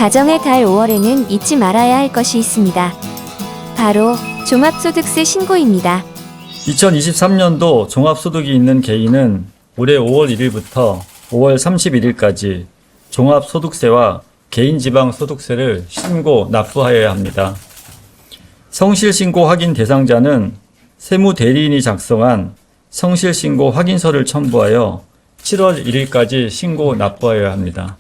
가정의 달 5월에는 잊지 말아야 할 것이 있습니다. 바로 종합소득세 신고입니다. 2023년도 종합소득이 있는 개인은 올해 5월 1일부터 5월 31일까지 종합소득세와 개인지방소득세를 신고 납부하여야 합니다. 성실신고 확인 대상자는 세무대리인이 작성한 성실신고 확인서를 첨부하여 7월 1일까지 신고 납부하여야 합니다.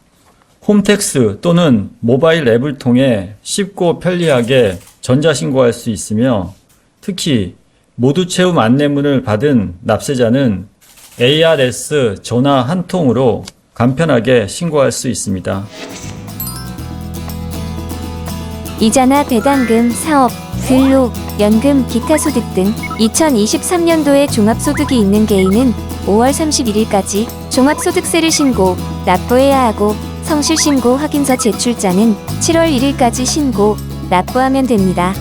홈택스 또는 모바일 앱을 통해 쉽고 편리하게 전자신고할 수 있으며 특히 모두채움 안내문을 받은 납세자는 ARS 전화 한 통으로 간편하게 신고할 수 있습니다. 이자나 배당금, 사업, 근로, 연금, 기타 소득 등 2023년도에 종합소득이 있는 개인은 5월 31일까지 종합소득세를 신고, 납부해야 하고 성실신고 확인서 제출자는 7월 1일까지 신고, 납부하면 됩니다.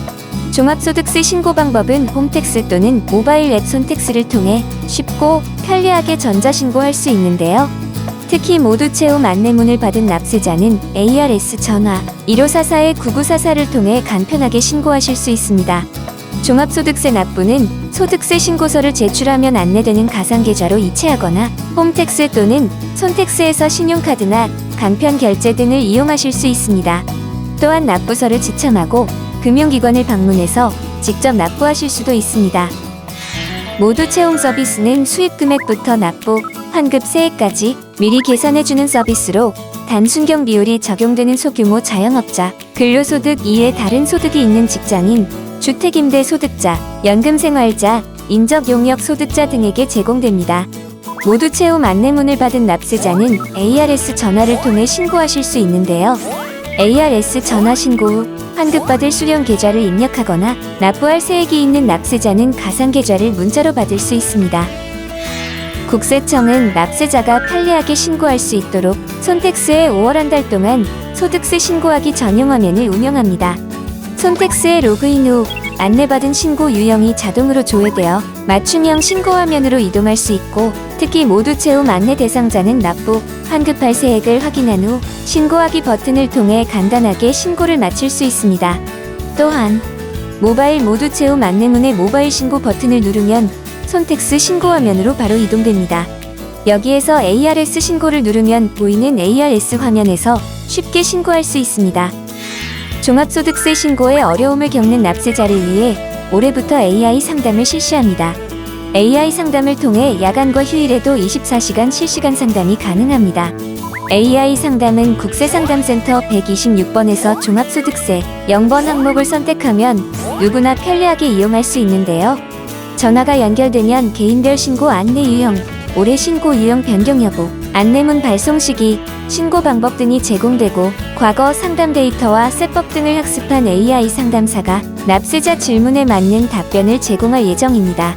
종합소득세 신고 방법은 홈택스 또는 모바일 앱 손택스를 통해 쉽고 편리하게 전자신고할 수 있는데요. 특히 모두채움 안내문을 받은 납세자는 ARS 전화 1544-9944를 통해 간편하게 신고하실 수 있습니다. 종합소득세 납부는 소득세 신고서를 제출하면 안내되는 가상계좌로 이체하거나 홈택스 또는 손택스에서 신용카드나 간편결제 등을 이용하실 수 있습니다. 또한 납부서를 지참하고 금융기관을 방문해서 직접 납부하실 수도 있습니다. 모두채움 서비스는 수입금액부터 납부, 환급 세액까지 미리 계산해주는 서비스로 단순경 비율이 적용되는 소규모 자영업자, 근로소득 이외 다른 소득이 있는 직장인, 주택임대 소득자, 연금생활자, 인적용역 소득자 등에게 제공됩니다. 모두채움 안내문을 받은 납세자는 ARS 전화를 통해 신고하실 수 있는데요. ARS 전화 신고 후 환급받을 수령 계좌를 입력하거나 납부할 세액이 있는 납세자는 가상계좌를 문자로 받을 수 있습니다. 국세청은 납세자가 편리하게 신고할 수 있도록 손택스에 5월 한 달 동안 소득세 신고하기 전용 화면을 운영합니다. 손택스에 로그인 후 안내받은 신고 유형이 자동으로 조회되어 맞춤형 신고 화면으로 이동할 수 있고 특히 모두채움 안내 대상자는 납부, 환급할 세액을 확인한 후 신고하기 버튼을 통해 간단하게 신고를 마칠 수 있습니다. 또한 모바일 모두채움 안내문의 모바일 신고 버튼을 누르면 손택스 신고 화면으로 바로 이동됩니다. 여기에서 ARS 신고를 누르면 보이는 ARS 화면에서 쉽게 신고할 수 있습니다. 종합소득세 신고에 어려움을 겪는 납세자를 위해 올해부터 AI 상담을 실시합니다. AI 상담을 통해 야간과 휴일에도 24시간 실시간 상담이 가능합니다. AI 상담은 국세상담센터 126번에서 종합소득세 0번 항목을 선택하면 누구나 편리하게 이용할 수 있는데요. 전화가 연결되면 개인별 신고 안내 유형, 올해 신고 유형 변경 여부, 안내문 발송 시기, 신고 방법 등이 제공되고 과거 상담 데이터와 세법 등을 학습한 AI 상담사가 납세자 질문에 맞는 답변을 제공할 예정입니다.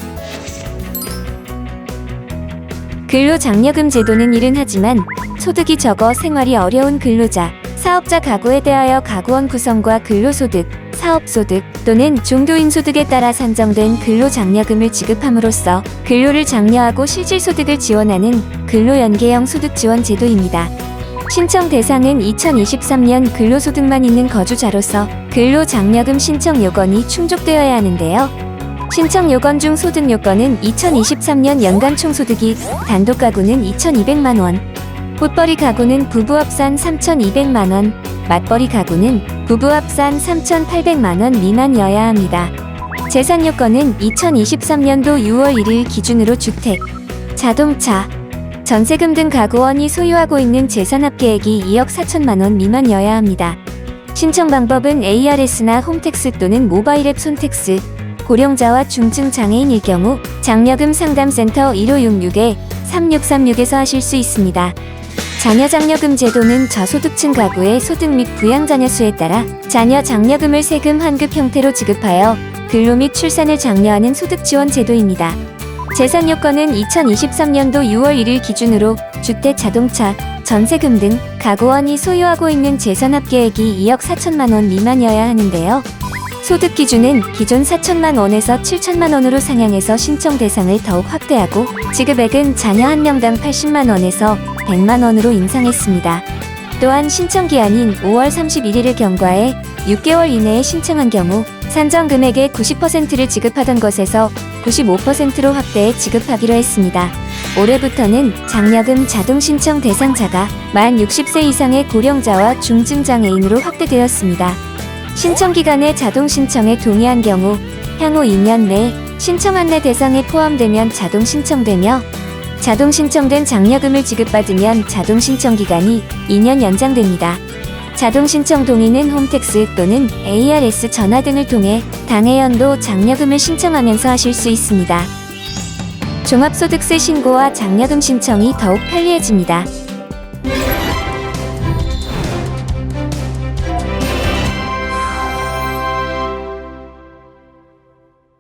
근로장려금 제도는 일은 하지만 소득이 적어 생활이 어려운 근로자, 사업자 가구에 대하여 가구원 구성과 근로소득, 사업소득 또는 중도인 소득에 따라 산정된 근로장려금을 지급함으로써 근로를 장려하고 실질소득을 지원하는 근로연계형 소득지원 제도입니다. 신청 대상은 2023년 근로소득만 있는 거주자로서 근로장려금 신청 요건이 충족되어야 하는데요. 신청 요건 중 소득 요건은 2023년 연간 총소득이 단독 가구는 2,200만원, 꽃벌이 가구는 부부 합산 3,200만원, 맞벌이 가구는 부부 합산 3,800만원 미만이어야 합니다. 재산 요건은 2023년도 6월 1일 기준으로 주택, 자동차, 전세금 등 가구원이 소유하고 있는 재산 합계액이 2억 4천만원 미만이어야 합니다. 신청 방법은 ARS나 홈택스 또는 모바일 앱 손택스, 고령자와 중증장애인일 경우 장려금 상담센터 1566-3636에서 하실 수 있습니다. 자녀장려금 제도는 저소득층 가구의 소득 및 부양자녀 수에 따라 자녀 장려금을 세금 환급 형태로 지급하여 근로 및 출산을 장려하는 소득지원 제도입니다. 재산 요건은 2023년도 6월 1일 기준으로 주택, 자동차, 전세금 등 가구원이 소유하고 있는 재산 합계액이 2억 4천만원 미만이어야 하는데요. 소득 기준은 기존 4천만원에서 7천만원으로 상향해서 신청 대상을 더욱 확대하고 지급액은 자녀 한 명당 80만원에서 100만원으로 인상했습니다. 또한 신청기한인 5월 31일을 경과해 6개월 이내에 신청한 경우 산정 금액의 90%를 지급하던 것에서 95%로 확대해 지급하기로 했습니다. 올해부터는 장려금 자동 신청 대상자가 만 60세 이상의 고령자와 중증장애인으로 확대되었습니다. 신청기간에 자동 신청에 동의한 경우 향후 2년 내 신청 안내 대상에 포함되면 자동 신청되며 자동 신청된 장려금을 지급받으면 자동 신청 기간이 2년 연장됩니다. 자동 신청 동의는 홈택스 또는 ARS 전화 등을 통해 당해 연도 장려금을 신청하면서 하실 수 있습니다. 종합소득세 신고와 장려금 신청이 더욱 편리해집니다.